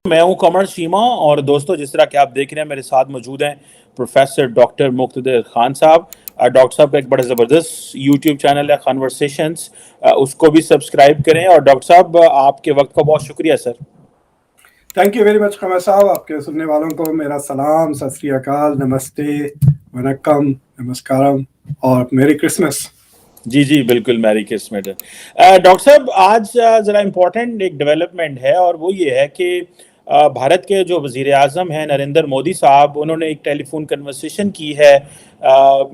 मैं हूं कमर शीमा और दोस्तों जिस तरह कि आप देख रहे हैं मेरे साथ मौजूद हैं प्रोफेसर डॉक्टर मुक्तदिर खान साहब। डॉक्टर साहब का एक बड़ा ज़बरदस्त यूट्यूब चैनल है कन्वर्सेशंस, उसको भी सब्सक्राइब करें। और डॉक्टर साहब आपके वक्त का बहुत शुक्रिया sir. Thank you very much Qamar साहब। आपके सुनने वालों को मेरा सलाम, सत श्री अकाल, नमस्ते, वनक्कम, नमस्कारम और मेरी क्रिसमस। जी जी बिल्कुल, मैरी क्रिसमस। डॉक्टर साहब आज ज़रा इम्पोर्टेंट एक डेवलपमेंट है और वो ये है कि भारत के जो वज़ीर आज़म हैं नरेंद्र मोदी साहब, उन्होंने एक टेलीफोन कन्वर्सेशन की है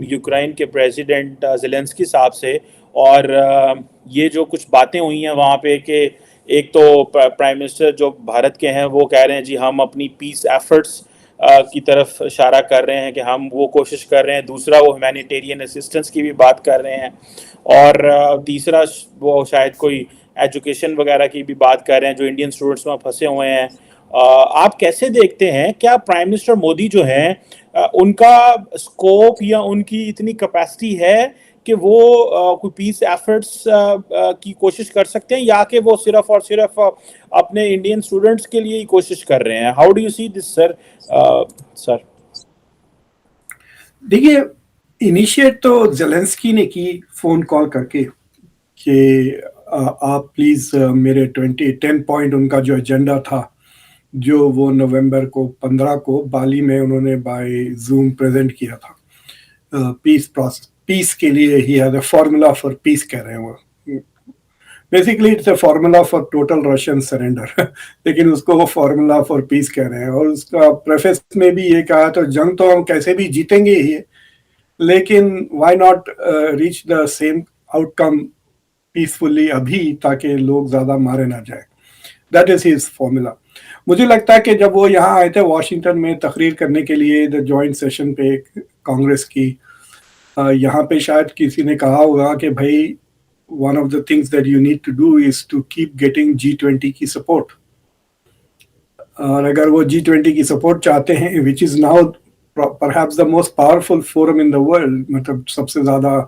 यूक्रेन के प्रेसिडेंट ज़ेलेंस्की साहब से। और ये जो कुछ बातें हुई हैं वहाँ पे कि एक तो प्राइम मिनिस्टर जो भारत के हैं वो कह रहे हैं जी हम अपनी पीस एफर्ट्स की तरफ इशारा कर रहे हैं कि हम वो कोशिश कर रहे हैं। दूसरा वो ह्यूमैनिटेरियन असिस्टेंस की भी बात कर रहे हैं। और तीसरा वो शायद कोई एजुकेशन वगैरह की भी बात कर रहे हैं जो इंडियन स्टूडेंट्स में फंसे हुए हैं। आप कैसे देखते हैं, क्या प्राइम मिनिस्टर मोदी जो हैं उनका स्कोप या उनकी इतनी कैपेसिटी है कि वो कोई पीस एफर्ट्स की कोशिश कर सकते हैं, या कि वो सिर्फ और सिर्फ अपने इंडियन स्टूडेंट्स के लिए ही कोशिश कर रहे हैं? How do you see this sir? Sir देखिए, इनिशिएट तो जेलेंस्की ने की फोन कॉल करके कि आप प्लीज मेरे 10 पॉइंट उनका जो एजेंडा था जो वो नवंबर को 15 को बाली में उन्होंने बाय जूम प्रेजेंट किया था, पीस प्रोसेस, पीस के लिए he has a formula for piece कह रहे हैं वो। Basically it's a formula for total Russian surrender लेकिन उसको वो फार्मूला फॉर पीस कह रहे हैं। और उसका प्रेफेस में भी ये कहा तो जंग तो हम कैसे भी जीतेंगे ही, लेकिन why not reach the same outcome peacefully अभी, ताकि लोग ज्यादा मारे ना जाए। That is his formula. मुझे लगता है कि जब वो यहाँ आए थे वॉशिंगटन में तकरीर करने के लिए द जॉइंट सेशन पे कांग्रेस की, यहाँ पे शायद किसी ने कहा होगा कि भाई one of the things that you need to do is to keep getting G20 की सपोर्ट। और अगर वो G20 की सपोर्ट चाहते हैं, which is now perhaps the most powerful forum in the world, मतलब सबसे ज्यादा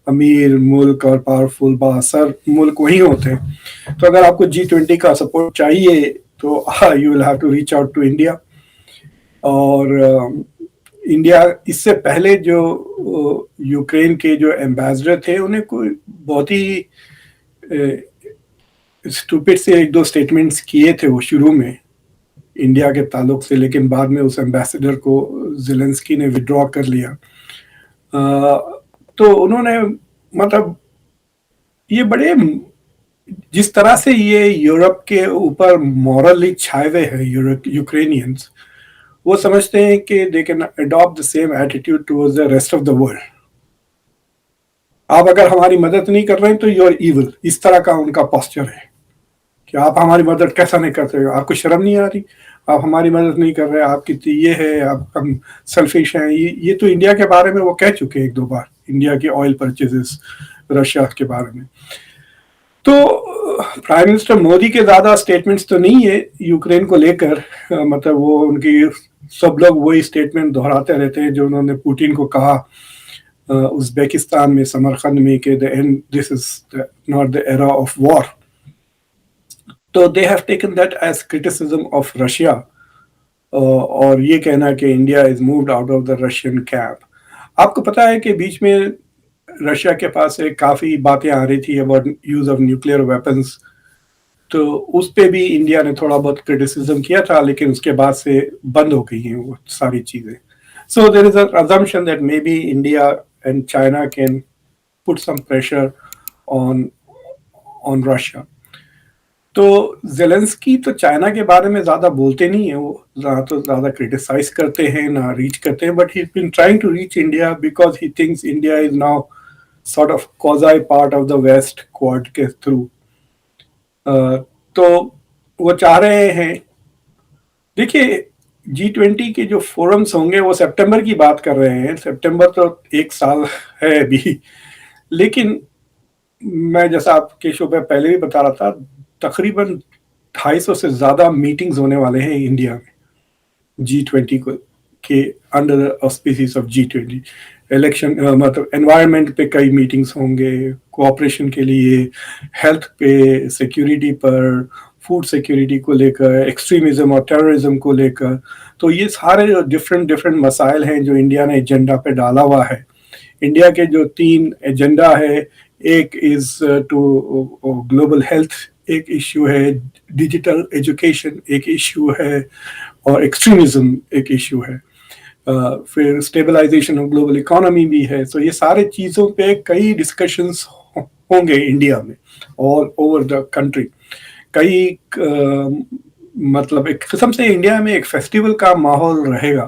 अमीर मुल्क और पावरफुल बासर मुल्क वही होते हैं, तो अगर आपको G20 का सपोर्ट चाहिए तो you will have to reach out to India. और इंडिया इससे पहले जो यूक्रेन के जो एम्बेसडर थे उन्हें कोई बहुत ही स्टूपिड से एक दो स्टेटमेंट्स किए थे वो शुरू में इंडिया के ताल्लुक से, लेकिन बाद में उस एम्बेसडर को जेलेंस्की ने विड्रॉ कर लिया। तो उन्होंने मतलब ये बड़े जिस तरह से ये यूरोप के ऊपर मॉरली छाए हुए हैं यूक्रेनियंस, वो समझते हैं कि they can adopt the same attitude towards the rest of the world. आप अगर हमारी मदद नहीं कर रहे हैं तो यू आर इविल, इस तरह का उनका पोस्चर है कि आप हमारी मदद कैसा नहीं करते हो, आपको शर्म नहीं आ रही, आप हमारी मदद नहीं कर रहे, आप कितनी ये है, आप हम सेल्फिश हैं। ये तो इंडिया के बारे में वो कह चुके हैं एक दो बार, इंडिया के ऑयल परचेजेस रशिया के बारे में। तो प्राइम मिनिस्टर मोदी के ज्यादा स्टेटमेंट्स तो नहीं है यूक्रेन को लेकर, मतलब वो उनकी सब लोग वही स्टेटमेंट दोहराते रहते हैं जो उन्होंने पुतिन को कहा उज़्बेकिस्तान में समरकंद में कि the end this is not the era of war. तो they have taken that as criticism of Russia, और ये कहना कि India is moved out of the Russian camp. आपको पता है कि बीच में रशिया के पास एक काफ़ी बातें आ रही थी about use of nuclear weapons, तो उस पे भी इंडिया ने थोड़ा बहुत क्रिटिसिज्म किया था, लेकिन उसके बाद से बंद हो गई हैं वो सारी चीज़ें। So there is a assumption that maybe India and China can put some pressure on Russia. तो जेलेंस्की तो चाइना के बारे में ज़्यादा बोलते नहीं है, वो तो ज़्यादा क्रिटिसाइज करते हैं ना रीच करते हैं, but he is been trying to reach India because he thinks India is now sort of quasi part of the West Quad के थ्रू। तो वो चाह रहे हैं, देखिए G20 के जो फोरम्स होंगे वो सितंबर की बात कर रहे हैं, सितंबर तो एक साल है अभी, लेकिन मैं जैसा आपके शो पे पहले भी बता रहा था, तकरीबन 250 से ज़्यादा मीटिंग्स होने वाले हैं इंडिया में G20 को के under the auspices of G20। Election मतलब एनवायरनमेंट पे कई मीटिंग्स होंगे, कोऑपरेशन के लिए, हेल्थ पे, सिक्योरिटी पर, फूड सिक्योरिटी को लेकर, एक्सट्रीमिज्म और टेररिज्म को लेकर। तो ये सारे जो डिफरेंट डिफरेंट मसाइल हैं जो इंडिया ने एजेंडा पे डाला हुआ है। इंडिया के जो 3 एजेंडा है, एक इज टू ग्लोबल हेल्थ, एक इश्यू है डिजिटल एजुकेशन, एक इश्यू है, और एक्सट्रीमिज्म एक इश्यू है। फिर स्टेबलाइजेशन ऑफ ग्लोबल इकोनॉमी भी है। सो ये सारे चीज़ों पे कई डिस्कशंस होंगे इंडिया में, ऑल ओवर द कंट्री। कई मतलब एक किस्म से इंडिया में एक फेस्टिवल का माहौल रहेगा,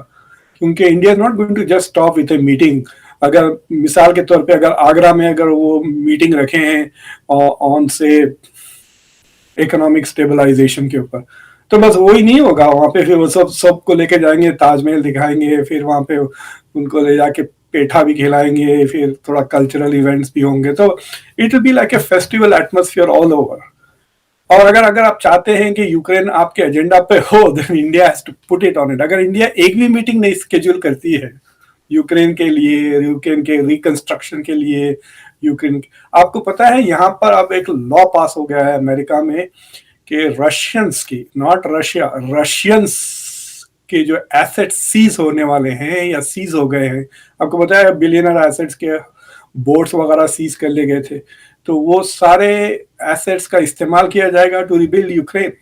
क्योंकि India is not going to just stop with a meeting. अगर मिसाल के तौर पे अगर आगरा में अगर वो मीटिंग रखे हैं ऑन से इकोनॉमिक स्टेबलाइजेशन के ऊपर, तो बस वही नहीं होगा वहाँ पे। फिर वो सबको लेके जाएंगे, ताजमहल दिखाएंगे, फिर वहाँ पे उनको ले जाके पेठा भी खिलाएंगे, फिर थोड़ा कल्चरल इवेंट्स भी होंगे। तो it will be like a festival atmosphere all over. और अगर आप चाहते हैं कि यूक्रेन आपके एजेंडा पे हो, then India has to put it on it. अगर इंडिया एक भी मीटिंग नहीं स्केड्यूल करती है यूक्रेन के लिए, यूक्रेन के रिकंस्ट्रक्शन के लिए, यूक्रेन, आपको पता है यहाँ पर अब एक लॉ पास हो गया है अमेरिका में कि रशियंस की, नॉट रशिया, रशियंस के जो एसेट्स सीज होने वाले हैं या सीज हो गए हैं, आपको पता है बिलियनर एसेट्स के बोर्ड्स वगैरह सीज कर लिए गए थे, तो वो सारे एसेट्स का इस्तेमाल किया जाएगा टू रिबिल्ड यूक्रेन।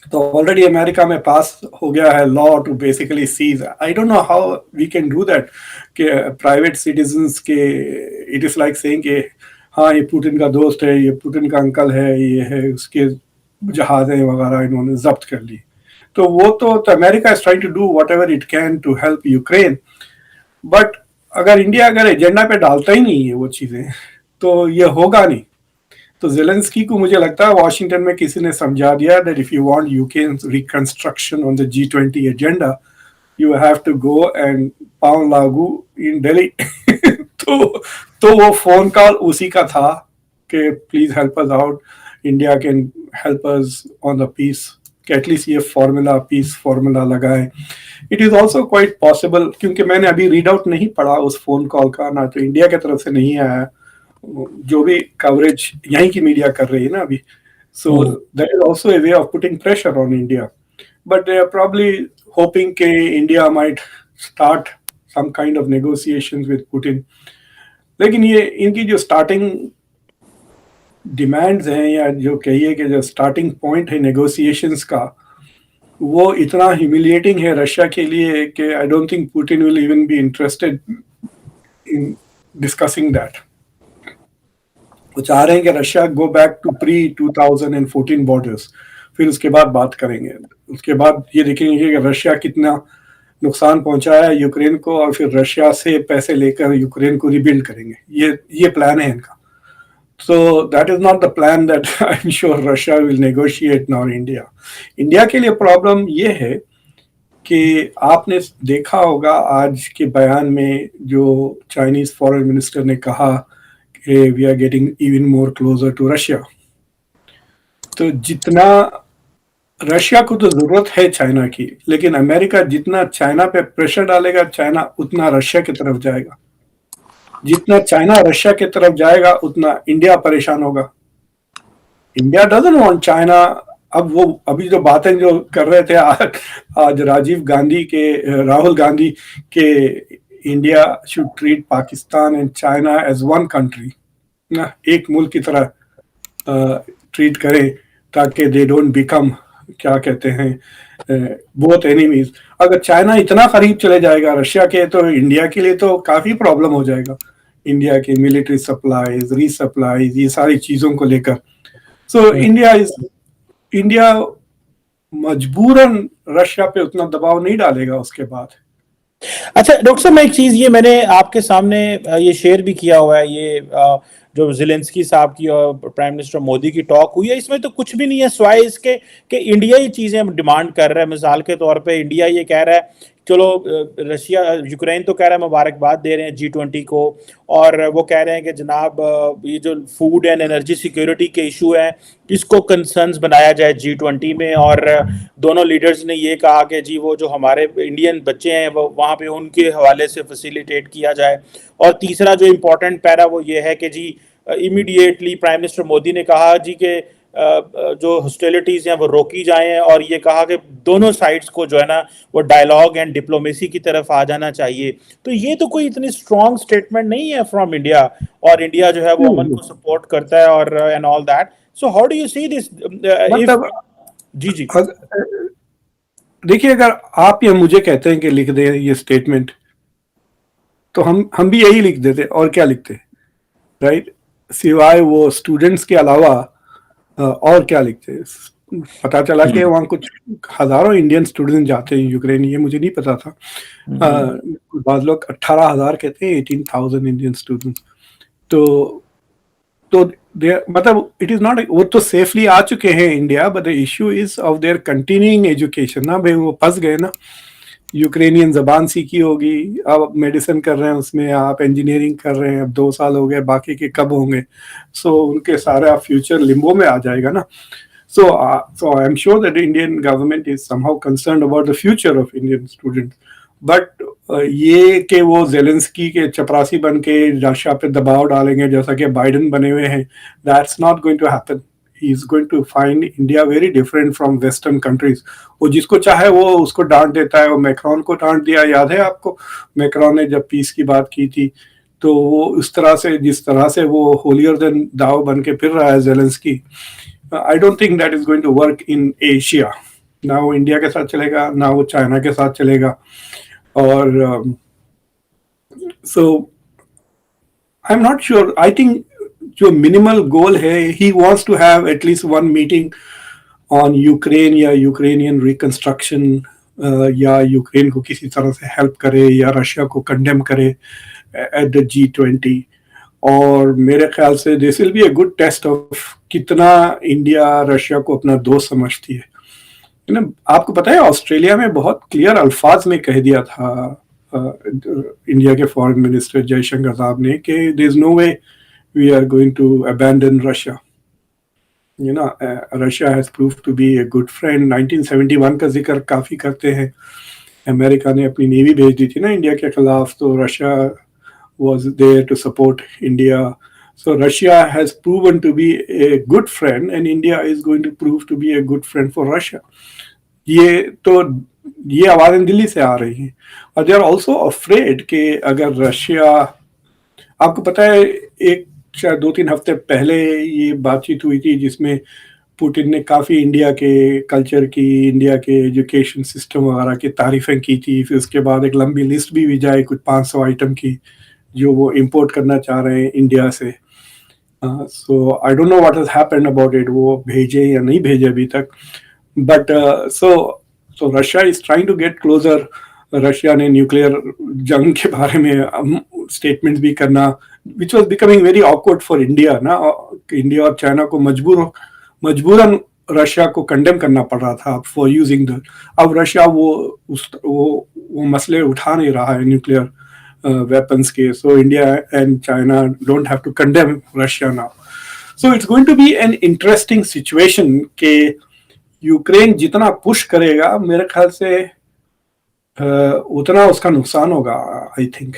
तो ऑलरेडी अमेरिका में पास हो गया है law to basically seize. I don't know how we can do that कि प्राइवेट सिटीजन्स के, इट इज लाइक सेइंग कि हाँ ये पुतिन का दोस्त है, ये पुतिन का अंकल है, ये है, उसके जहाजें वगैरह इन्होंने जब्त कर ली। तो वो तो America is trying to do whatever it can to help Ukraine. But अगर इंडिया अगर एजेंडा पे डालता ही नहीं है वो चीज़ें, तो ये होगा नहीं। तो जेलेंस्की को मुझे लगता है वॉशिंगटन में किसी ने समझा दिया that if you want Ukraine's reconstruction on the G20 agenda, you have to go and pound लागू इन दिल्ली। तो वो फोन कॉल उसी का था कि please help us out, India can help us on the peace, कि एटलीस्ट ये formula, peace formula लगाए। It is also quite possible, क्योंकि मैंने अभी रीड आउट नहीं पढ़ा उस फोन कॉल का, ना तो इंडिया की तरफ से नहीं आया, जो भी कवरेज यहीं की मीडिया कर रही है ना अभी। So that is also a way of putting pressure on India, but they are probably hoping कि India might start some kind of negotiations with Putin. लेकिन ये इनकी जो स्टार्टिंग डिमांड्स हैं, या जो कहिए कि जो स्टार्टिंग पॉइंट है नेगोशिएशंस का, वो इतना ह्यूमिलिएटिंग है रशिया के लिए कि I don't think Putin will even be interested in discussing that. वो चाह रहे हैं कि Russia go back to pre 2014 borders, फिर उसके बाद बात करेंगे। उसके बाद ये देखेंगे कि रशिया कितना नुकसान पहुंचाया है यूक्रेन को, और फिर रशिया से पैसे लेकर यूक्रेन को रिबिल्ड करेंगे। ये प्लान है इनका। So that is not the plan that I'm sure Russia will negotiate nor India. India के लिए प्रॉब्लम ये है कि आपने देखा होगा आज के बयान में जो चाइनीज फॉरेन मिनिस्टर ने कहा कि we are getting even more closer to Russia. तो जितना रशिया को तो जरूरत है चाइना की, लेकिन अमेरिका जितना चाइना पे प्रेशर डालेगा, चाइना उतना रशिया की तरफ जाएगा। जितना चाइना रशिया की तरफ जाएगा, उतना इंडिया परेशान होगा। India doesn't want China. अब वो अभी जो बातें जो कर रहे थे आज राहुल गांधी के India should treat Pakistan and China as one country, ना एक मुल्क की तरह ट्रीट करें, ताकि दे डोंट बिकम, क्या कहते हैं, बोथ एनिमीज। अगर चाइना इतना करीब चले जाएगा रशिया के, तो इंडिया के लिए तो काफी प्रॉब्लम हो जाएगा। इंडिया के मिलिट्री सप्लाईज, रीसप्लाईज, ये सारी चीजों को लेकर। सो इंडिया मजबूरन रशिया पे उतना दबाव नहीं डालेगा उसके बाद। अच्छा डॉक्टर साहब, मैं एक चीज, ये मैंने आपके सामने ये शेयर भी किया हुआ है, ये जो ज़ेलेंस्की साहब की और प्राइम मिनिस्टर मोदी की टॉक हुई है, इसमें तो कुछ भी नहीं है स्वाय इसके कि इंडिया ही चीजें डिमांड कर रहा है। मिसाल के तौर पे इंडिया ये कह रहा है, चलो रशिया, यूक्रेन तो कह रहा है मुबारकबाद दे रहे हैं G20 को, और वो कह रहे हैं कि जनाब ये जो फूड एंड एनर्जी सिक्योरिटी के इशू हैं, इसको कंसर्न्स बनाया जाए G20 में। और दोनों लीडर्स ने ये कहा कि जी वो जो हमारे इंडियन बच्चे हैं वो वहाँ पे उनके हवाले से फैसिलिटेट किया जाए। और तीसरा जो इम्पोर्टेंट पैरा वो ये है कि जी इमीडिएटली प्राइम मिनिस्टर मोदी ने कहा जी कि जो हॉस्टिलिटीज हैं वो रोकी जाएं, और ये कहा कि दोनों साइड्स को जो है ना वो डायलॉग एंड डिप्लोमेसी की तरफ आ जाना चाहिए। तो ये तो कोई इतनी स्ट्रॉन्ग स्टेटमेंट नहीं है फ्रॉम इंडिया, और इंडिया जो है वो अमन को सपोर्ट करता है और and all that. So how do you see this if? मतलब जी जी। देखिए, अगर आप या मुझे कहते हैं कि लिख दें ये स्टेटमेंट, तो हम भी यही लिख देते और क्या लिखते, राइट? सिवाय वो स्टूडेंट्स के अलावा और क्या लिखते? पता चला कि वहाँ कुछ हजारों इंडियन स्टूडेंट जाते हैं यूक्रेन, ये मुझे नहीं पता था। बाद लोग 18,000 कहते हैं, 18,000 इंडियन स्टूडेंट। तो मतलब इट इज नॉट, वो तो सेफली आ चुके हैं India, but the issue is of their continuing education ना भाई, वो फंस गए ना। यूक्रेनियन जबान सीखी होगी, अब मेडिसिन कर रहे हैं उसमें, आप इंजीनियरिंग कर रहे हैं, अब 2 साल हो गए, बाकी के कब होंगे? सो उनके सारा फ्यूचर लिम्बो में आ जाएगा ना। So I am sure that the Indian government is somehow concerned about the future of Indian students. But ये कि वो जेलेंस्की के चपरासी बन के रशिया पे दबाव डालेंगे जैसा कि बाइडन बने हुए हैं, that's not going to happen. He is going to find India very different from Western countries. वो जिसको चाहे वो उसको डांट देता है। वो मैक्रोन को डांट दिया, याद है आपको? मैक्रोन ने जब पीस की बात की थी, तो वो उस तरह से, जिस तरह से वो होलियर देन दाव बन के फिर रहा है Zelensky, I don't think that is going to work in Asia. ना वो इंडिया के साथ चलेगा, ना वो चाइना के साथ चलेगा। और so I'm not sure. I think जो मिनिमल गोल है, he wants to have at least one meeting on Ukraine या यूक्रेनियन रिकंस्ट्रक्शन, या यूक्रेन को किसी तरह से हेल्प करे या रशिया को कंडेम करे एट द G20। और मेरे ख्याल से this will be a good test of कितना इंडिया रशिया को अपना दोस्त समझती है ना। आपको पता है ऑस्ट्रेलिया में बहुत क्लियर अल्फाज में कह दिया था इंडिया के फॉरेन मिनिस्टर जयशंकर साहब ने कि there is no way we are going to abandon Russia. You know, Russia has proved to be a good friend. 1971 का जिक्र काफ़ी करते हैं। अमेरिका ने अपनी नेवी भेज दी थी ना इंडिया के खिलाफ, तो Russia was there to support India. So Russia has proven to be a good friend, and India is going to prove to be a good friend for Russia. ये आवाज़ें दिल्ली से आ रही हैं, और दे आर ऑल्सो अफ्रेड कि अगर Russia, आपको पता है एक शायद 2-3 हफ्ते पहले ये बातचीत हुई थी जिसमें पुतिन ने काफ़ी इंडिया के कल्चर की, इंडिया के एजुकेशन सिस्टम वगैरह की तारीफ़ें की थी। फिर उसके बाद एक लंबी लिस्ट भी जाए कुछ 500 आइटम की जो वो इंपोर्ट करना चाह रहे हैं इंडिया से। So I don't know what has happened about it, वो भेजे या नहीं भेजे अभी तक। But so Russia is trying to get closer. Russia ने न्यूक्लियर जंग के बारे में स्टेटमेंट्स भी करना, which was becoming very awkward for India ना। इंडिया और चाइना को मजबूरन रशिया को कंडेम करना पड़ रहा था फॉर यूजिंग द। अब रशिया वो मसले उठा नहीं रहा है न्यूक्लियर weapons के, so India and China don't have to condemn Russia now. So it's going to be an interesting situation कि यूक्रेन जितना पुश करेगा मेरे ख्याल से उतना उसका नुकसान होगा, आई थिंक।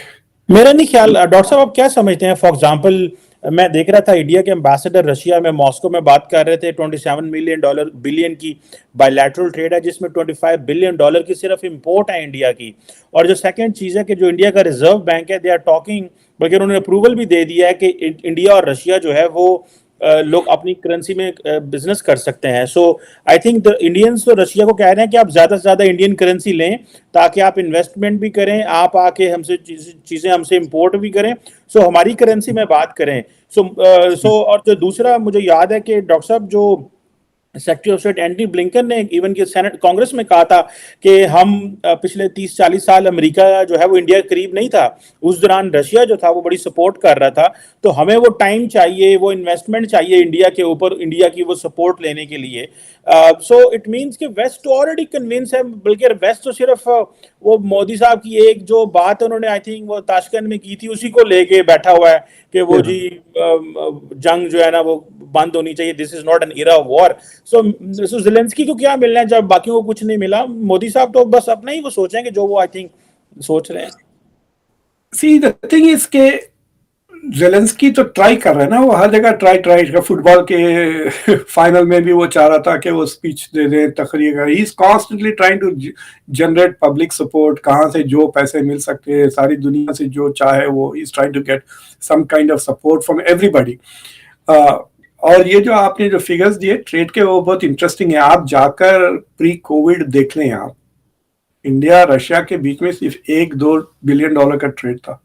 मेरा नहीं ख्याल। डॉक्टर साहब आप क्या समझते हैं? फॉर एग्जांपल मैं देख रहा था इंडिया के एम्बेसडर रशिया में मॉस्को में बात कर रहे थे, $27 बिलियन की बायलैटरल ट्रेड है जिसमें $25 बिलियन की सिर्फ इंपोर्ट है इंडिया की। और जो सेकंड चीज़ है कि जो इंडिया का रिजर्व बैंक है, दे आर टॉकिंग, बल्कि उन्होंने अप्रूवल भी दे दिया है कि इंडिया और रशिया जो है वो लोग अपनी करेंसी में बिजनेस कर सकते हैं। सो आई थिंक द इंडियंस तो रशिया को कह रहे हैं कि आप ज़्यादा से ज़्यादा इंडियन करेंसी लें ताकि आप इन्वेस्टमेंट भी करें, आप आके हमसे चीज़ें हमसे इंपोर्ट भी करें, सो हमारी करेंसी में बात करें। सो और जो दूसरा मुझे याद है कि डॉक्टर साहब जो secretary of state Antony Blinken ने इवन के सेनेट कांग्रेस में कहा था कि हम पिछले 30-40 साल अमेरिका जो है वो इंडिया के करीब नहीं था, उस दौरान रशिया जो था वो बड़ी सपोर्ट कर रहा था, तो हमें वो टाइम चाहिए, वो इन्वेस्टमेंट चाहिए इंडिया के ऊपर, इंडिया की वो सपोर्ट लेने के लिए। सो इट मीन्स कि वेस्ट तो ऑलरेडी कन्विंस है, बल्कि वेस्ट तो सिर्फ वो मोदी साहब की एक जो बात उन्होंने आई थिंक वो ताशकंद में की थी उसी को लेके बैठा हुआ है कि वो जी जंग जो है ना वो बंद होनी चाहिए, this is not an era of war. So Zelensky को क्या मिलना है जब बाकियों को कुछ नहीं मिला? मोदी साहब तो बस अपना ही वो सोचेंगे जो वो आई थिंक सोच रहे हैं। सी द थिंग इज के जेलेंस्की तो ट्राई कर रहा है ना, वो हर जगह ट्राई फुटबॉल के फाइनल में भी वो चाह रहा था कि वो स्पीच दे दे, तकरीर। He is constantly trying to generate public support, कहाँ से जो पैसे मिल सकते हैं, सारी दुनिया से जो चाहे वो is trying to get some kind of support from everybody. और ये जो आपने जो फिगर्स दिए ट्रेड के, वो बहुत इंटरेस्टिंग है। आप जाकर प्री कोविड देख लें, आप इंडिया रशिया के बीच में सिर्फ 1-2 बिलियन डॉलर का ट्रेड था।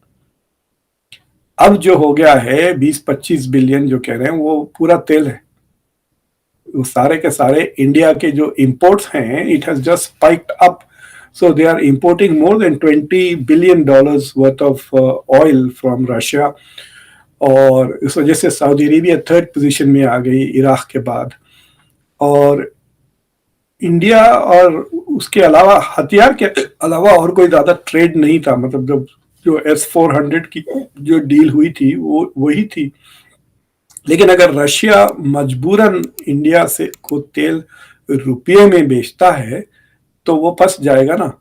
अब जो हो गया है 20-25 बिलियन जो कह रहे हैं, वो पूरा तेल है। वो सारे के सारे इंडिया के जो इंपोर्ट्स हैं, it has just spiked up. So they are importing more than $20 billion worth of oil from Russia. और इस वजह से सऊदी अरेबिया थर्ड पोजीशन में आ गई इराक के बाद। और इंडिया और उसके अलावा हथियार के अलावा और कोई ज्यादा ट्रेड नहीं था। मतलब जब जो S-400 की जो डील हुई थी वो वही थी। लेकिन अगर रशिया मजबूरन इंडिया से को तेल रुपये में बेचता है तो वो फंस जाएगा ना।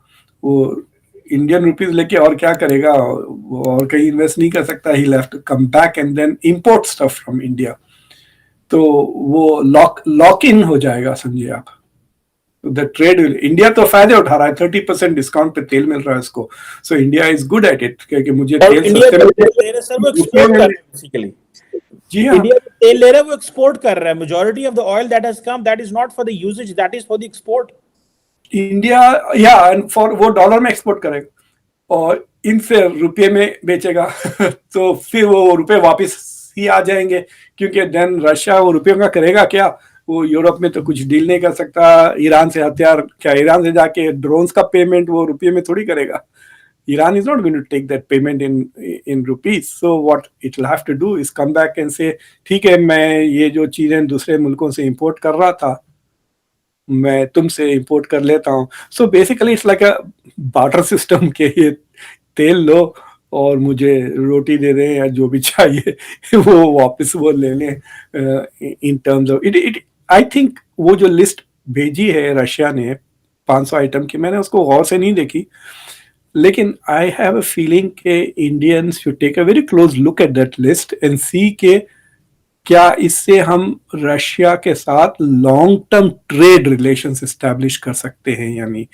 वो इंडियन रुपीज लेके और क्या करेगा, वो और कहीं इन्वेस्ट नहीं कर सकता। He left to come back and then import stuff from India. तो वो लॉक इन हो जाएगा, समझिए आप। द ट्रेड इंडिया तो फायदे उठा रहा है, 30% डिस्काउंट पे तेल मिल रहा है उसको। So India is good at it, क्योंकि मुझे तेल सस्ते में सर वो एक्सपोर्ट कर रहा है बेसिकली। जी हाँ, इंडिया तेल ले रहा है, वो एक्सपोर्ट कर रहा है। Majority of the oil that has come, that is not for the uses, that is for the export. India या फॉर वो डॉलर में एक्सपोर्ट करेगा और इनसे रुपये में बेचेगा तो फिर वो रुपये वापस ही आ जाएंगे, क्योंकि देन रशिया वो रुपयों का करेगा क्या। वो यूरोप में तो कुछ डील नहीं कर सकता। ईरान से हथियार, क्या ईरान से जाके ड्रोन्स का पेमेंट वो रुपये में थोड़ी करेगा। Iran is not going to take that payment in rupees. So what it will have to do is come back and say, ठीक है, मैं ये जो चीजें दूसरे मुल्कों से इंपोर्ट कर रहा था, मैं तुमसे इंपोर्ट कर लेता हूँ। So basically it's like a barter system के ये तेल लो और मुझे रोटी दे दें या जो भी चाहिए वो वापस वो ले लें। इन terms of it I think वो जो लिस्ट भेजी है रशिया ने 500 आइटम की, मैंने उसको गौर से नहीं देखी, लेकिन आई हैव अ फीलिंग के Indians should take a very close look at that list and see के क्या इससे हम रशिया के साथ long term trade relations establish कर सकते हैं या नहीं।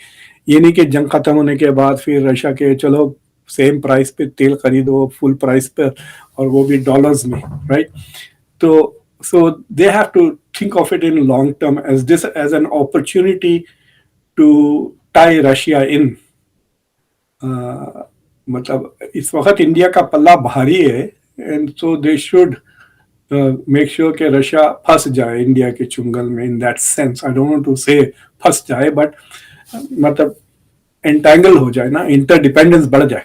ये नहीं कि जंग खत्म होने के बाद फिर रशिया के चलो सेम प्राइस पे तेल खरीदो फुल प्राइस पर, और वो भी डॉलर्स में, राइट। तो so they have to think of it in long term as this as an opportunity to tie Russia in. मतलब इस वक्त इंडिया का पल्ला भारी है, and so they should make sure कि रशिया फंस जाए इंडिया के चुंगल में। In that sense I don't want to say फंस जाए, बट मतलब एंटेंगल हो जाए ना, इंटरडिपेंडेंस बढ़ जाए।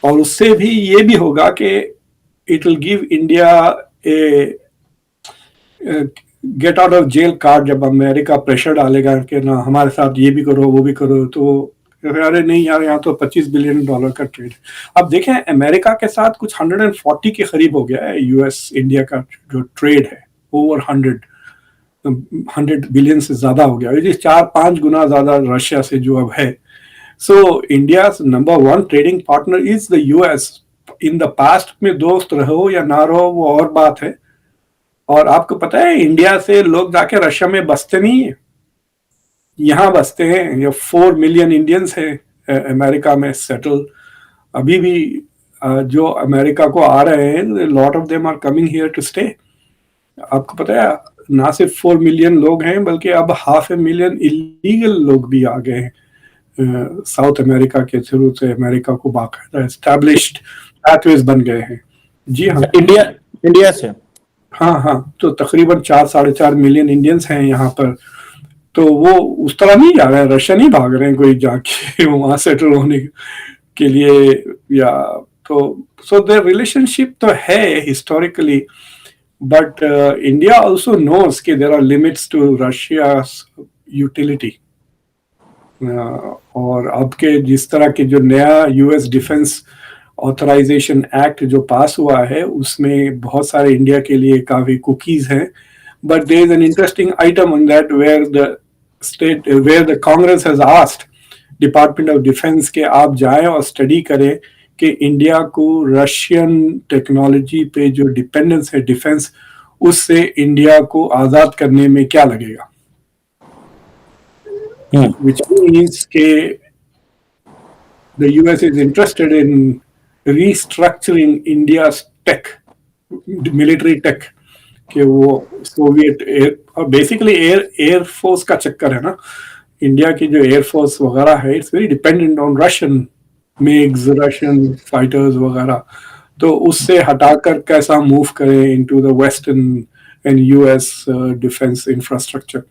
और उससे भी ये भी होगा कि it will give India a get out of jail card. जब अमेरिका प्रेशर डालेगा कि ना हमारे साथ ये भी करो वो भी करो, तो अरे नहीं यार, यहाँ तो $25 बिलियन का ट्रेड। अब देखें अमेरिका के साथ कुछ 140 के करीब हो गया है यूएस इंडिया का जो ट्रेड है, ओवर 100 बिलियन से ज्यादा हो गया, ये 4-5 गुना ज्यादा रशिया से जो अब है। So India number 1 trading partner is the US. In the past में दोस्त रहो या ना रहो वो और बात है। और आपको पता है इंडिया से लोग जाके रशिया में बसते नहीं है, यहाँ बसते हैं। ये 4 मिलियन इंडियंस हैं अमेरिका में सेटल। अभी भी जो अमेरिका को आ रहे हैं, lot of them are coming here to stay. आपको पता है ना सिर्फ 4 मिलियन लोग हैं, बल्कि अब 500,000 इलीगल लोग भी आ गए हैं साउथ अमेरिका के थ्रू से। अमेरिका को बाकायदा एस्टैब्लिश्ड पैथवेज बन गए हैं। जी हाँ, इंडिया से हाँ, तो तकरीबन 4-4.5 मिलियन इंडियंस हैं यहाँ पर। तो वो उस तरह नहीं जा रहे हैं, रशिया नहीं भाग रहे हैं कोई जाके वहां सेटल होने के लिए। या तो सो द रिलेशनशिप तो है historically, but India also knows कि there are limits to Russia utility. और अब के जिस तरह के जो नया यूएस डिफेंस ऑथराइजेशन एक्ट जो पास हुआ है, उसमें बहुत सारे इंडिया के लिए काफी कुकीज हैं। But there is an interesting item on that where the Congress has asked department of defence के आप जाएं और स्टडी करें कि इंडिया को रशियन टेक्नोलॉजी पे जो डिपेंडेंस है डिफेंस, उससे इंडिया को आजाद करने में क्या लगेगा, which means कि the US is interested in restructuring India's tech, military tech, कि वो सोवियत एयर और बेसिकली एयर फोर्स का चक्कर है ना, इंडिया की जो एयर फोर्स वगैरह है it's very dependent on Russian MiGs, Russian fighters वगैरह, तो उससे हटाकर कैसा मूव करें into the western and US defence infrastructure,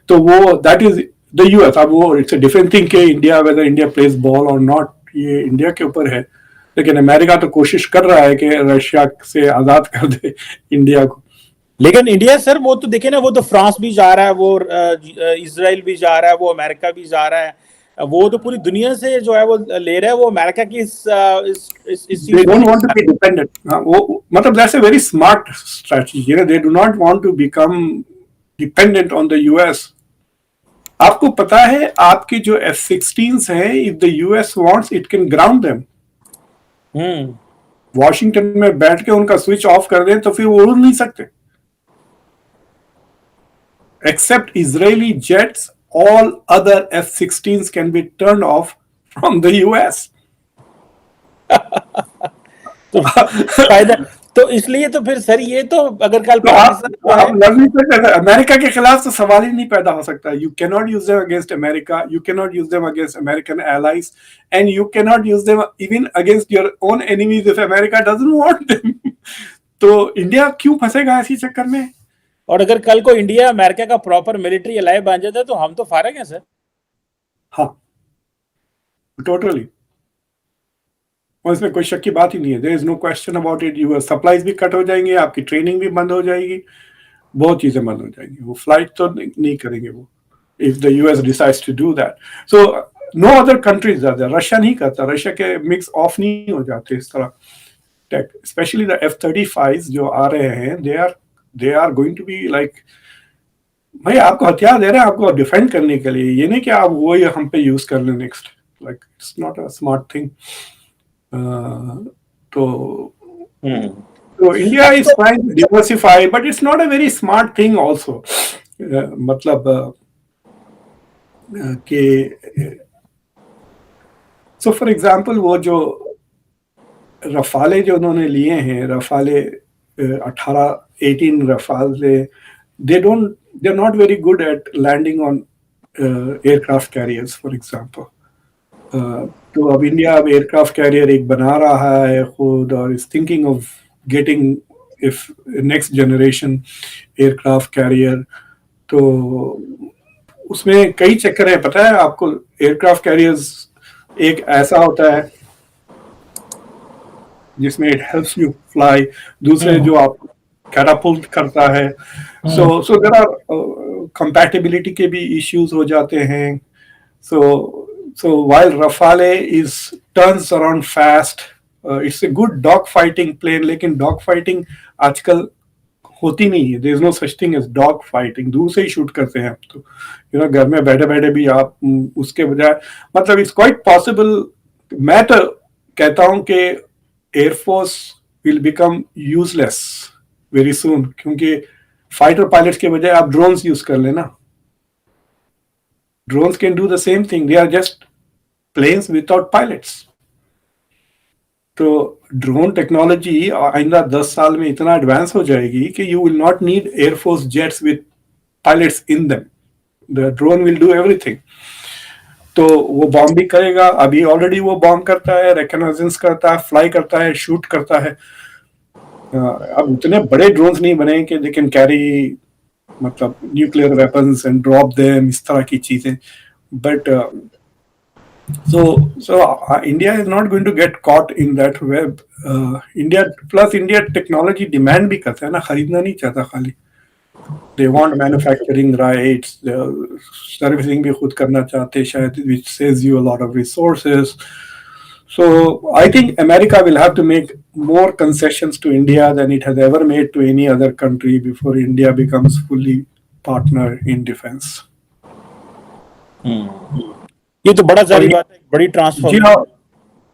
तो वो दैट इज द यूएस। अब वो इट्स अ डिफरेंट थिंग कि India whether India place ball और नॉट, ये इंडिया के ऊपर है, लेकिन अमेरिका तो कोशिश कर रहा है कि रशिया से आजाद कर दे इंडिया को। लेकिन इंडिया सर वो तो देखे ना, वो तो फ्रांस भी जा रहा है, वो इजराइल भी जा रहा है, वो अमेरिका भी जा रहा है, वो तो पूरी दुनिया से जो है वो ले रहा है, वो अमेरिका की इस they don't want to be dependent, वो मतलब that's a very smart strategy, you know, they do not want to become dependent on the US। आपको पता है आपकी जो F-16s हैं, if the US wants it can ground them। Washington में बैठ के उनका स्विच ऑफ कर दें तो फिर वो उड़ नहीं सकते। Except Israeli jets, all other F-16s can be turned off from the US। तो इसलिए तो फिर सर ये तो अगर कल तो आप लड़ नहीं सकते, अमेरिका के खिलाफ तो सवाल ही नहीं पैदा हो सकता। You can not use them against America, you can not use them against American allies, and you can not use them even against your own enemies if America doesn't want them. तो India क्यों फंसेगा ऐसी चक्कर में? और अगर कल को India America का प्रॉपर मिलिट्री अलाय बन जाता है तो हम तो फारग हैं सर। हाँ, टोटली, और इसमें कोई शक की बात ही नहीं है। There is no question about it. US supplies भी कट हो जाएंगे, आपकी ट्रेनिंग भी बंद हो जाएगी, बहुत चीजें बंद हो जाएंगी। वो फ्लाइट तो नहीं करेंगे वो, if the US decides to do that. So no other countries are there. Russia नहीं करता, रशिया के मिक्स ऑफ नहीं हो जाते इस तरह टेक, स्पेशली द F-35 जो आ रहे हैं, they are going to be like, भाई आपको हथियार दे रहे हैं आपको डिफेंड करने के लिए, ये नहीं कि आप वो हम पे यूज कर लें next, like it's not a smart thing. तो India is trying to diversify, but it's not a very smart thing also. मतलब कि सो फॉर एग्जाम्पल वो जो रफाले जो उन्होंने लिए हैं, रफाले 18 रफाले, they're not very good at landing on aircraft carriers, for example। तो अब इंडिया अब एयरक्राफ्ट कैरियर एक बना रहा है खुद, और is thinking of getting if next generation aircraft carrier. तो उसमें कई चक्कर है, पता है आपको। एयरक्राफ्ट कैरियर्स एक ऐसा होता है जिसमें इट हेल्प्स यू फ्लाई, दूसरे जो आपको कैटापुल्ट करता है। सो देयर आर कंपैटिबिलिटी के भी इश्यूज हो जाते हैं। So while Rafale turns around fast, it's a good dog fighting plane, लेकिन dog fighting आजकल होती नहीं है। There is no such thing as dog fighting। दूर से ही शूट करते हैं आप, तो यू नो घर में बैठे बैठे भी आप उसके बजाय, मतलब इट्स क्वाइट पॉसिबल। मैं तो कहता हूं कि air force will become useless very soon, क्योंकि फाइटर पायलट्स के बजाय आप ड्रोन्स यूज कर लेना। Drones can do the same thing. They are just planes without pilots. तो ड्रोन टेक्नोलॉजी आइंदा 10 साल में इतना एडवांस हो जाएगी कि you will not need Air Force jets with pilots in them. The drone will do everything. तो वो बॉम्ब भी करेगा, अभी ऑलरेडी वो बॉम्ब करता है, रिकॉग्नाइजेंस करता है, फ्लाई करता है, शूट करता है। अब उतने बड़े ड्रोन्स नहीं बने कि they can carry मतलब nuclear weapons and drop them, इस तरह की चीजें। But so India is not going to get caught in that web। India technology demand भी करता है ना, खरीदना नहीं चाहता खाली। they want manufacturing rights, servicing भी खुद करना चाहते शायद, which saves you a lot of resources। So I think America will have to make more concessions to India than it has ever made to any other country before India becomes fully partner in defense। ये तो बड़ा जारी बात है, बड़ी transfer.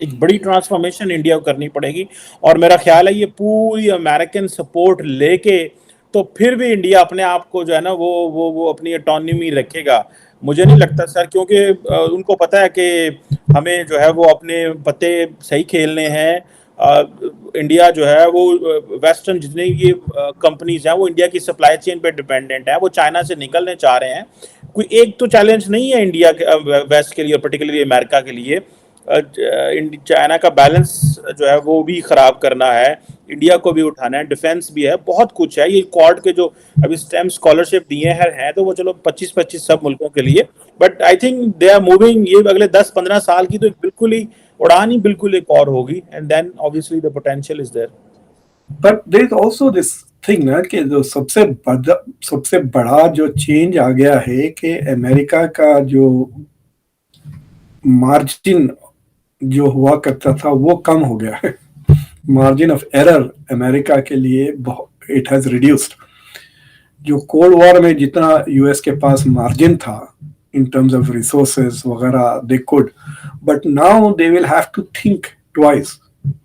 एक बड़ी transformation India को करनी पड़ेगी, और मेरा ख्याल है ये पूरी अमेरिकन सपोर्ट लेके तो फिर भी इंडिया अपने आप को जो है ना वो अपनी ऑटोनॉमी रखेगा। मुझे नहीं लगता सर, क्योंकि उनको पता है कि हमें जो है वो अपने पत्ते सही खेलने हैं। इंडिया जो है वो वेस्टर्न जितनी ये कंपनीज हैं वो इंडिया की सप्लाई चेन पे डिपेंडेंट है, वो चाइना से निकलने चाह रहे हैं। कोई एक तो चैलेंज नहीं है इंडिया के वेस्ट के लिए और पर्टिकुलरली अमेरिका के लिए। चाइना का बैलेंस जो है वो भी खराब करना है, इंडिया को भी उठाना है, डिफेंस भी है, बहुत कुछ है। ये क्वाड के जो अभी स्टेम स्कॉलरशिप दिए हैं तो वो चलो 25-25 सब मुल्कों के लिए, but I think they are moving. ये अगले 10-15 साल की तो बिल्कुल ही उड़ान ही बिल्कुल एक और होगी, and then obviously the potential is there. But there is also this thing ना कि जो सबसे बड़ा जो चेंज आ गया है कि अमेरिका का जो मार्जिन जो हुआ करता था वो कम हो गया है। मार्जिन ऑफ एरर अमेरिका के लिए इट हैज रिड्यूस्ड। जो कोल्ड वॉर में जितना यूएस के पास मार्जिन था इन टर्म्स ऑफ रिसोर्सेज वगैरह they could, but now they will have to think twice,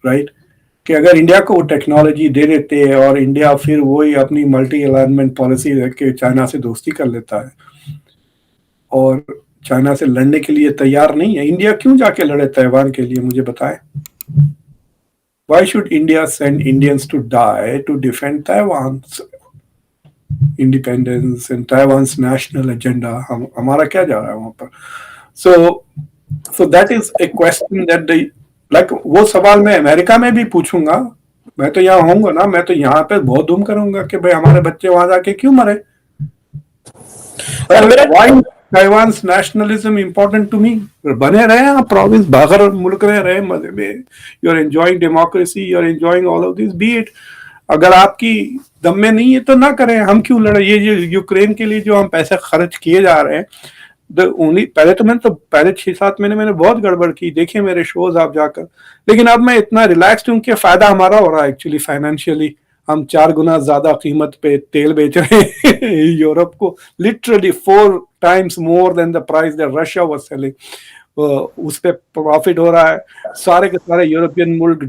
right? कि अगर इंडिया को वो टेक्नोलॉजी दे देते हैं और इंडिया फिर वही अपनी मल्टी अलाइनमेंट पॉलिसी रख के चाइना से दोस्ती कर लेता है और चाइना से लड़ने के लिए तैयार नहीं है, इंडिया क्यों जाके लड़े ताइवान के लिए? मुझे बताएं। Why should India send Indians to die to defend Taiwan's independence and Taiwan's national agenda? हमारा क्या जा रहा है वहां पर? So that is a question that they like. वो सवाल मैं अमेरिका में भी पूछूंगा। मैं तो यहाँ होऊंगा ना, मैं तो यहाँ पे बहुत धूम करूंगा कि भाई हमारे बच्चे वहां जाके क्यों मरे? Why Taiwan's nationalism important to me? बने रहे आप प्रोविंस, बाहर मुल्क में रहे मजे में, you're enjoying democracy, you're enjoying all of this, be it. अगर आपकी दम में नहीं है तो ना करें, हम क्यों लड़े? ये जो यूक्रेन के लिए जो हम पैसे खर्च किए जा रहे हैं, पहले 6-7 महीने मैंने बहुत गड़बड़ की, देखिए मेरे शोज आप जाकर। लेकिन अब मैं इतना रिलैक्स्ड हूँ कि फायदा हमारा हो रहा है एक्चुअली फाइनेंशियली। हम 4 गुना ज्यादा कीमत पे तेल बेच रहे हैं यूरोप को, literally 4 times more than the price that Russia was selling. उस पे प्रॉफिट हो रहा है। सारे के सारे यूरोपियन मुल्क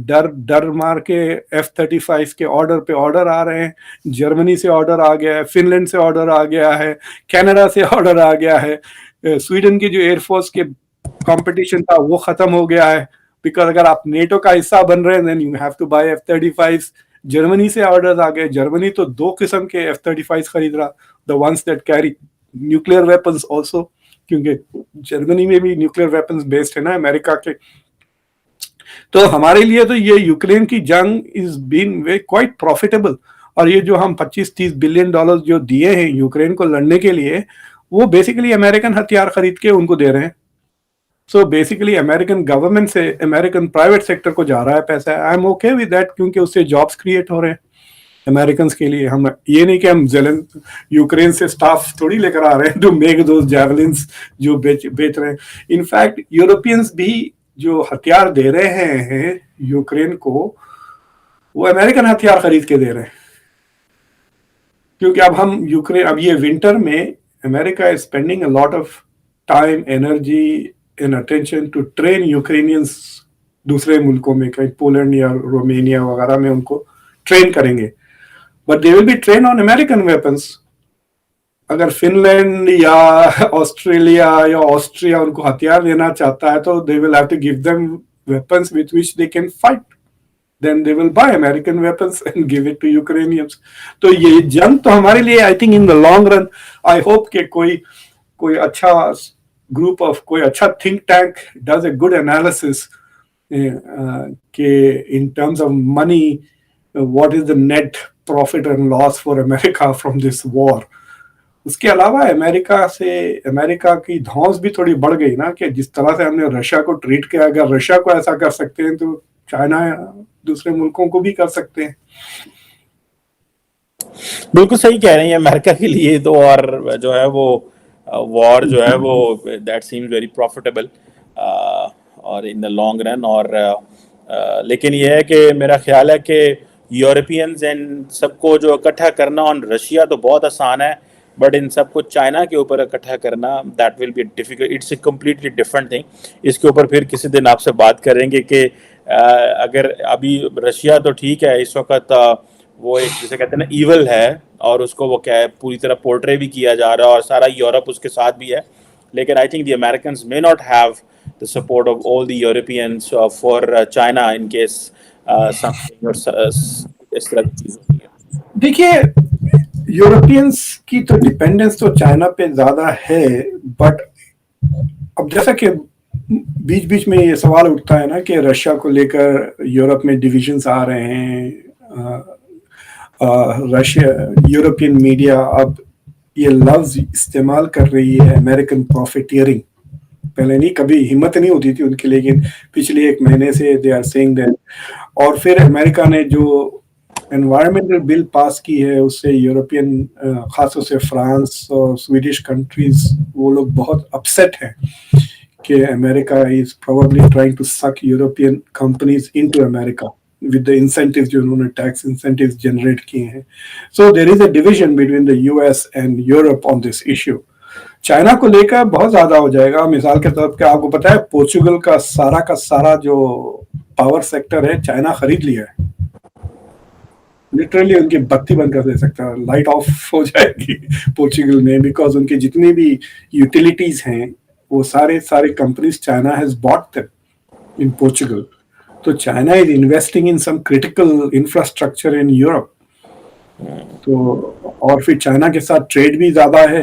डर मार के F-35 के ऑर्डर पे ऑर्डर आ रहे हैं। जर्मनी से ऑर्डर आ गया है, फिनलैंड से ऑर्डर आ गया है, कनाडा से ऑर्डर आ गया है। स्वीडन की जो एयरफोर्स के कंपटीशन था वो खत्म हो गया है, बिकॉज अगर आप नेटो का हिस्सा बन रहे हैं then you have to buy F-35। Germany से ऑर्डर आ गए। जर्मनी तो 2 किस्म के F-35 खरीद रहा, the ones that carry nuclear weapons also, क्योंकि जर्मनी में भी न्यूक्लियर वेपन्स बेस्ड है ना अमेरिका के। तो हमारे लिए तो ये यूक्रेन की जंग is been way quite profitable. और ये जो हम 25-30 बिलियन डॉलर जो दिए हैं यूक्रेन को लड़ने के लिए, वो बेसिकली अमेरिकन हथियार खरीद के उनको दे रहे हैं। सो बेसिकली अमेरिकन गवर्नमेंट से अमेरिकन प्राइवेट सेक्टर को जा रहा है पैसा। I am okay with that, क्योंकि उससे जॉब्स क्रिएट हो रहे हैं अमेरिकन के लिए। हम ये नहीं कि हम यूक्रेन से स्टाफ थोड़ी लेकर आ रहे हैं टू मेक दोस जैवलिन्स जो बेच रहे हैं। इनफैक्ट यूरोपियंस भी जो हथियार दे रहे हैं यूक्रेन को, वो अमेरिकन हथियार खरीद के दे रहे हैं। क्योंकि अब ये विंटर में America is spending a lot of time, energy and attention to train Ukrainians दूसरे मुल्कों में, कहीं पोलैंड या रोमेनिया वगैरह में उनको ट्रेन करेंगे, but they will be train on American weapons. अगर फिनलैंड या ऑस्ट्रेलिया या ऑस्ट्रिया उनको हथियार देना चाहता है तो they will have to give them weapons with which they can fight, then they will buy American weapons and give it to Ukrainians. तो ये जंग तो हमारे लिए I think in the long run, I hope कि कोई अच्छा group of, कोई अच्छा think tank does a good analysis के in terms of money what is the net profit and loss for America from this war. उसके अलावा America की धौंस भी थोड़ी बढ़ गई ना, कि जिस तरह से हमने रशिया को ट्रीट किया, अगर रशिया को ऐसा कर सकते हैं तो चाइना दूसरे मुल्कों को भी कर सकते हैं। बिल्कुल सही कह रहे हैं। अमेरिका के लिए तो और जो है वो वॉर जो है वो दैट सीम्स वेरी प्रॉफिटेबल और इन द लॉन्ग रन। और लेकिन ये है कि मेरा ख्याल है कि यूरोपियंस एंड सबको जो इकट्ठा करना ऑन रशिया तो बहुत आसान है, बट इन सबको चाइना के ऊपर इकट्ठा करना that will be difficult, it's a completely different thing. इसके ऊपर फिर किसी दिन आपसे बात करेंगे कि अगर अभी रशिया तो ठीक है इस वक्त, वो एक जिसे कहते हैं ना ईवल है, और उसको वो क्या है पूरी तरह पोर्ट्रे भी किया जा रहा है, और सारा यूरोप उसके साथ भी है। लेकिन I think the Americans may not have the support of all the Europeans for China in case something, और इस तरह की चीज़ होती है। देखिए, यूरोपियंस की तो डिपेंडेंस तो चाइना पे ज्यादा है, बट अब जैसा कि बीच बीच में ये सवाल उठता है ना कि रशिया को लेकर यूरोप में डिविजन्स आ रहे हैं, रशिया यूरोपियन मीडिया अब ये लफ्ज इस्तेमाल कर रही है अमेरिकन प्रॉफिटियरिंग। पहले नहीं, कभी हिम्मत नहीं होती थी उनकी, लेकिन पिछले एक महीने से दे आर सेइंग दैट। और फिर अमेरिका ने जो एनवायरमेंटल बिल पास की है उससे यूरोपियन, खासतौर से फ्रांस और स्वीडिश कंट्रीज, वो लोग बहुत अपसेट हैं कि America is probably trying to suck European companies into America with the incentives जो उन्होंने टैक्स इंसेंटिव्स जनरेट किए हैं। So there is a division between the US and Europe on this issue. China को लेकर बहुत ज्यादा हो जाएगा। मिसाल के तौर पे आपको पता है पोर्चुगल का सारा जो पावर सेक्टर है चाइना खरीद लिया है। लिटरली उनकी बत्ती बंद कर दे सकता है, लाइट ऑफ हो जाएगी पोर्चुगल में, बिकॉज उनकी जितनी भी यूटिलिटीज हैं वो सारे companies China has bought them in Portugal. तो China is investing in some critical infrastructure in Europe. तो और फिर चाइना के साथ ट्रेड भी ज्यादा है,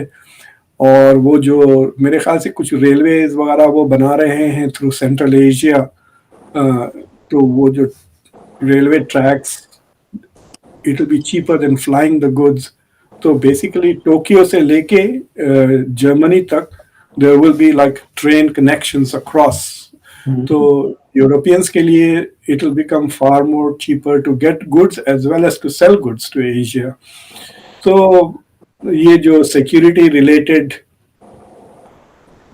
और वो जो मेरे ख्याल से कुछ रेलवेज वगैरह वो बना रहे हैं थ्रू सेंट्रल एशिया, तो वो जो railway tracks, it will be cheaper than flying the goods. तो बेसिकली टोक्यो से लेके जर्मनी तक there will be like train connections across. तो यूरोपियंस के लिए it will become far more cheaper to get goods as well as to sell goods to Asia. तो ये जो सिक्योरिटी रिलेटेड,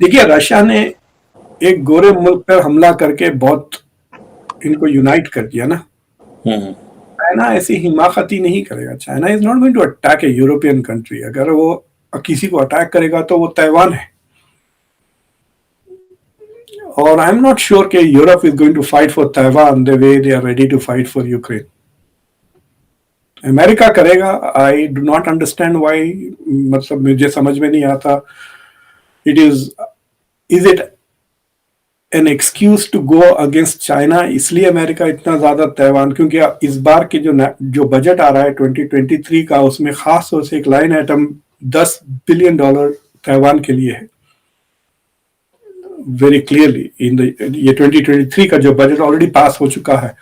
देखिए रशिया ने एक गोरे मुल्क पर हमला करके बहुत इनको यूनाइट कर दिया ना। चाइना ऐसी हिमाकती नहीं करेगा। China is not going to attack a European country. अगर वो किसी को अटैक करेगा तो वो ताइवान है, और आई एम नॉट श्योर कि Europe is going to fight for Taiwan the way they are ready to fight for Ukraine. America करेगा। I do not understand why, मतलब मुझे समझ में नहीं आता। It is it an excuse to go against China? इसलिए America इतना ज्यादा ताइवान, क्योंकि इस बार के जो बजट आ रहा है 2023 का, उसमें खास तौर से एक लाइन आइटम $10 बिलियन ताइवान के लिए है, वेरी क्लियरली इन द ये 2023 का जो बजट ऑलरेडी पास हो चुका है।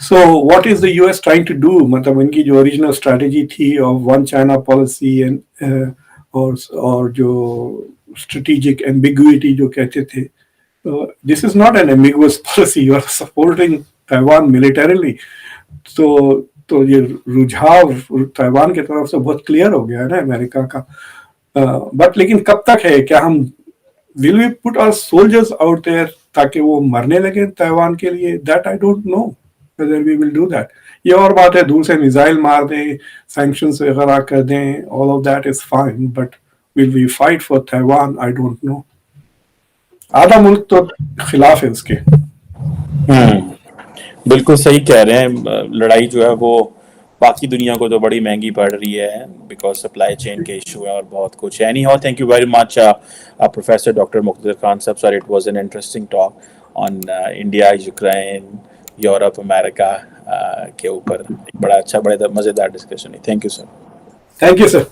So what is the US trying to do? मतलब उनकी जो ओरिजिनल स्ट्रेटेजी थी of one China policy and और जो स्ट्रेटेजिक एम्बिग्युइटी जो कहते थे, this is not an ambiguous policy. You are supporting Taiwan militarily. तो ये रुझाव ताइवान की तरफ से बहुत क्लियर हो गया है ना अमेरिका का। बट लेकिन कब तक है? क्या हम will we put our soldiers out there ताकि वो मरने लगे ताइवान के लिए? That I don't know whether we will do that. ये और बात है, दूर से मिसाइल मार दें, sanctions वगैरह कर दें, all of that is fine, but will we fight for Taiwan? I don't know. आधा मुल्क तो खिलाफ है उसके। बिल्कुल सही कह रहे हैं। लड़ाई जो है वो बाकी दुनिया को तो बड़ी महंगी पड़ रही है बिकॉज सप्लाई चेन के इशू है और बहुत कुछ है। Anyhow, thank you very much professor doctor Muqtedar Khan साहब। Sir, it was an interesting talk on India, Ukraine, Europe, America के ऊपर। एक बड़ा अच्छा, बड़े मज़ेदार डिस्कशन है। Thank you sir. Thank you sir.